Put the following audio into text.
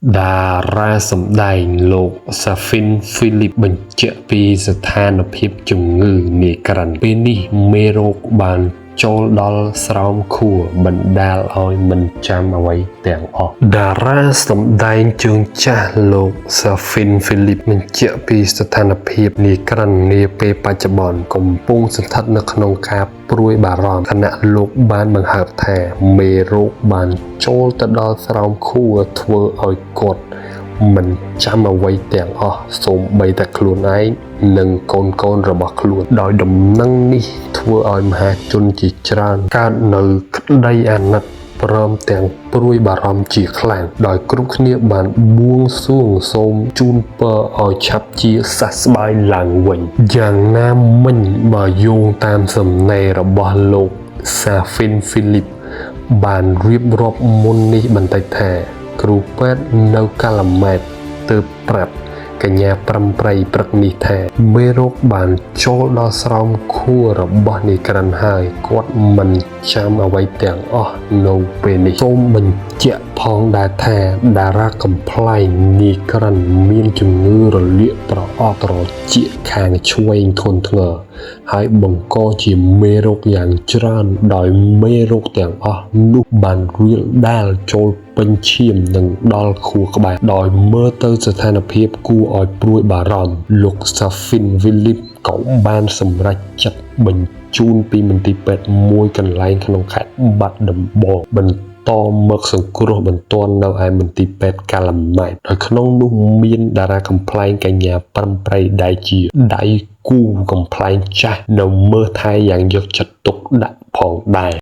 តារាសម្ដែងលោកសាហ្វីនហ្វីលីបបញ្ជាក់ពីស្ថានភាពជំងឺនាយក្រិនពេលនេះមេរោគបានចូលដល់ស្រោមខួរបណ្ដាលឲ្យមិនចាំអ្វីទាំងអស់តារាសម្ដែងជើងចាស់លោកសាហ្វីនហ្វីលីបបញ្ជាក់ពីស្ថានភាពនាយក្រិននាពេលបច្ចុប្បន្នកំពុងស្ថិតនៅក្នុងការព្រួយបារម្ភខណៈលោកបានបង្ហើបថាមេរោគបានចូលទៅដល់ស្រោមខួរធ្វើឲ្យគាត់មិនចាំអ្វីទាំងអស់សូម្បីតែខ្លួនឯងនិងកូនរបស់ខ្លួនដោយដំណឹងនេះធ្វើឲ្យមហាជនជាច្រើនកើតនៅក្តីអាណិតព្រមទាំងព្រួយបារម្ភជាខ្លាំងដោយគ្រប់គ្នាបានបួងសួងសូមជូនពរឲ្យឆាប់ជាសះស្បើយឡើងវិញយ៉ាងណាមិញបើយោងតាមសំណេររបស់លោកសាហ្វីនហ្វីលីបបានរៀបរាប់មុននេះបន្តិចថាគ្រូពេទ្យនៅកាឡាម៉ែតទើបប្រាប់កញ្ញាប្រំប្រៃព្រឹកនេះថាមេរោគបានចូលដល់ស្រោមខួររបស់នាយក្រិនហើយគាត់មិនចាំអ្វីទាំងអស់នៅពេលនេះសូមបញ្ជាក់ផងដែរថាតារាកំប្លែងនាយក្រិនមានជំងឺរលាកប្រអប់ត្រចៀកខាងឆ្វេងធ្ងន់ធ្ងរហើយបង្កជាមេរោគយ៉ាងច្រើនដោយមេរោគទាំងអស់នោះបានរាលដាលចូលពេញឈាមនិងដល់ខួរក្បាលដោយមើលទៅស្ថានភាពគួរឲ្យព្រួយបារម្ភលោកសាហ្វីនហ្វីលីបក៏បានសម្រេចចាត់បញ្ជូនពីមន្ទីរពេទ្យមួយកន្លែងក្នុងខេត្តបាត់ដំបងបន្តមកសង្គ្រោះបន្ទាន់នៅឯមន្ទីរពេទ្យកាឡាម៉ែតដោយក្នុងនោះមានតារាកំប្លែងកញ្ញាប្រំប្រៃដែលជាដៃគូកំប្លែងចាស់នៅមើលថែយ៉ាងយកចិត្តទុកដាក់ផងដែរ